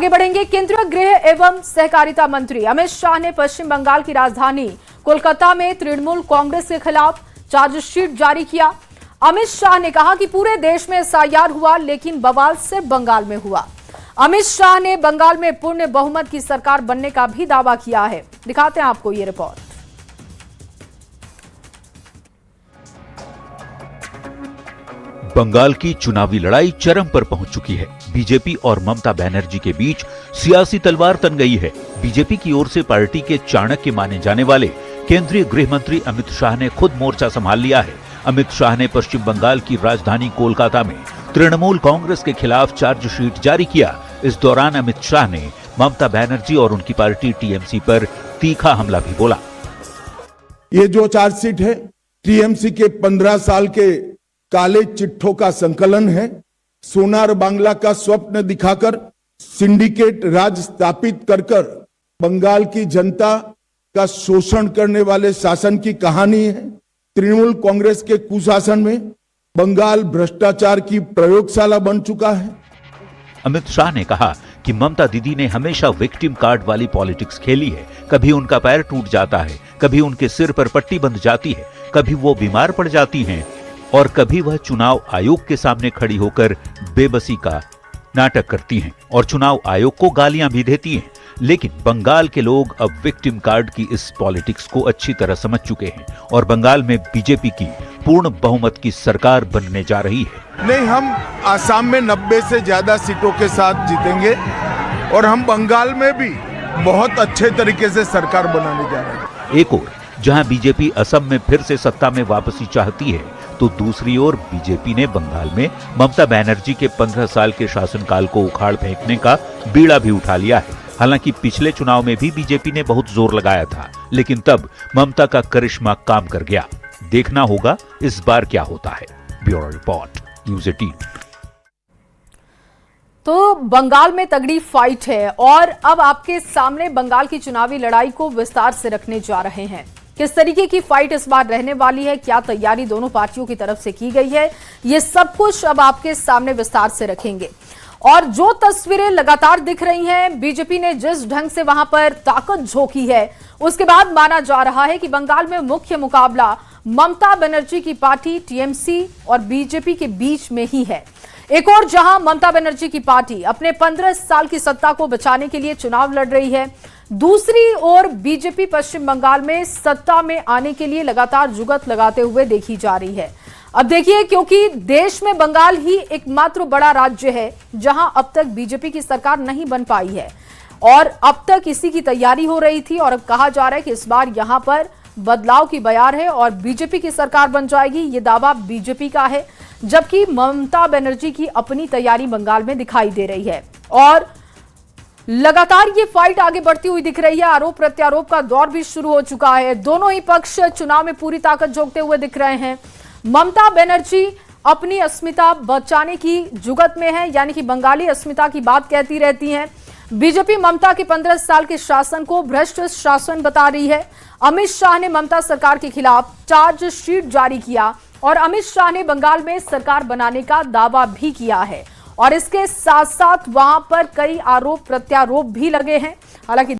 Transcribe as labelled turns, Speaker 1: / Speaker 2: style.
Speaker 1: आगे बढ़ेंगे। केंद्रीय गृह एवं सहकारिता मंत्री अमित शाह ने पश्चिम बंगाल की राजधानी कोलकाता में तृणमूल कांग्रेस के खिलाफ चार्जशीट जारी किया। अमित शाह ने कहा कि पूरे देश में एसआईआर हुआ, लेकिन बवाल सिर्फ बंगाल में हुआ। अमित शाह ने बंगाल में पूर्ण बहुमत की सरकार बनने का भी दावा किया है। दिखाते हैं आपको ये रिपोर्ट।
Speaker 2: बंगाल की चुनावी लड़ाई चरम पर पहुंच चुकी है। बीजेपी और ममता बनर्जी के बीच सियासी तलवार तन गई है। बीजेपी की ओर से पार्टी के चाणक्य माने जाने वाले केंद्रीय गृह मंत्री अमित शाह ने खुद मोर्चा संभाल लिया है। अमित शाह ने पश्चिम बंगाल की राजधानी कोलकाता में तृणमूल कांग्रेस के खिलाफ चार्जशीट जारी किया। इस दौरान अमित शाह ने ममता बनर्जी और उनकी पार्टी टीएमसी पर तीखा हमला भी बोला।
Speaker 3: ये जो चार्जशीट है टीएमसी के 15 साल के काले चिट्ठों का संकलन है। सोनार बांग्ला का स्वप्न दिखाकर सिंडिकेट राज स्थापित कर बंगाल की जनता का शोषण करने वाले शासन की कहानी है। तृणमूल कांग्रेस के कुशासन में बंगाल भ्रष्टाचार की प्रयोगशाला बन चुका है।
Speaker 2: अमित शाह ने कहा कि ममता दीदी ने हमेशा विक्टिम कार्ड वाली पॉलिटिक्स खेली है। कभी उनका पैर टूट जाता है, कभी उनके सिर पर पट्टी बंध जाती है, कभी वो बीमार पड़ जाती हैं और कभी वह चुनाव आयोग के सामने खड़ी होकर बेबसी का नाटक करती हैं और चुनाव आयोग को गालियां भी देती हैं। लेकिन बंगाल के लोग अब विक्टिम कार्ड की इस पॉलिटिक्स को अच्छी तरह समझ चुके हैं और बंगाल में बीजेपी की पूर्ण बहुमत की सरकार बनने जा रही है।
Speaker 3: नहीं, हम आसाम में 90 से ज्यादा सीटों के साथ जीतेंगे और हम बंगाल में भी बहुत अच्छे तरीके से सरकार बनाने जा रहे हैं।
Speaker 2: एक ओर जहां बीजेपी असम में फिर से सत्ता में वापसी चाहती है, तो दूसरी ओर बीजेपी ने बंगाल में ममता बनर्जी के 15 साल के शासनकाल को उखाड़ फेंकने का बीड़ा भी उठा लिया है। हालांकि पिछले चुनाव में भी बीजेपी ने बहुत जोर लगाया था, लेकिन तब ममता का करिश्मा काम कर गया। देखना होगा इस बार क्या होता है। Bureau report, news 18।
Speaker 1: तो बंगाल में तगड़ी फाइट है और अब आपके सामने बंगाल की चुनावी लड़ाई को विस्तार से रखने जा रहे हैं। किस तरीके की फाइट इस बार रहने वाली है, क्या तैयारी दोनों पार्टियों की तरफ से की गई है, ये सब कुछ अब आपके सामने विस्तार से रखेंगे। और जो तस्वीरें लगातार दिख रही हैं, बीजेपी ने जिस ढंग से वहां पर ताकत झोंकी है, उसके बाद माना जा रहा है कि बंगाल में मुख्य मुकाबला ममता बनर्जी की पार्टी टीएमसी और बीजेपी के बीच में ही है। एक और जहां ममता बनर्जी की पार्टी अपने 15 साल की सत्ता को बचाने के लिए चुनाव लड़ रही है, दूसरी ओर बीजेपी पश्चिम बंगाल में सत्ता में आने के लिए लगातार जुगत लगाते हुए देखी जा रही है। अब देखिए, क्योंकि देश में बंगाल ही एकमात्र बड़ा राज्य है जहां अब तक बीजेपी की सरकार नहीं बन पाई है और अब तक इसी की तैयारी हो रही थी और अब कहा जा रहा है कि इस बार यहां पर बदलाव की बयार है और बीजेपी की सरकार बन जाएगी। ये दावा बीजेपी का है, जबकि ममता बनर्जी की अपनी तैयारी बंगाल में दिखाई दे रही है और लगातार ये फाइट आगे बढ़ती हुई दिख रही है। आरोप प्रत्यारोप का दौर भी शुरू हो चुका है। दोनों ही पक्ष चुनाव में पूरी ताकत झोंकते हुए दिख रहे हैं। ममता बनर्जी अपनी अस्मिता बचाने की जुगत में है, यानी कि बंगाली अस्मिता की बात कहती रहती हैं। बीजेपी ममता के 15 साल के शासन को भ्रष्ट शासन बता रही है। अमित शाह ने ममता सरकार के खिलाफ चार्जशीट जारी किया और अमित शाह ने बंगाल में सरकार बनाने का दावा भी किया है और इसके साथ साथ वहां पर कई आरोप प्रत्यारोप भी लगे हैं। हालांकि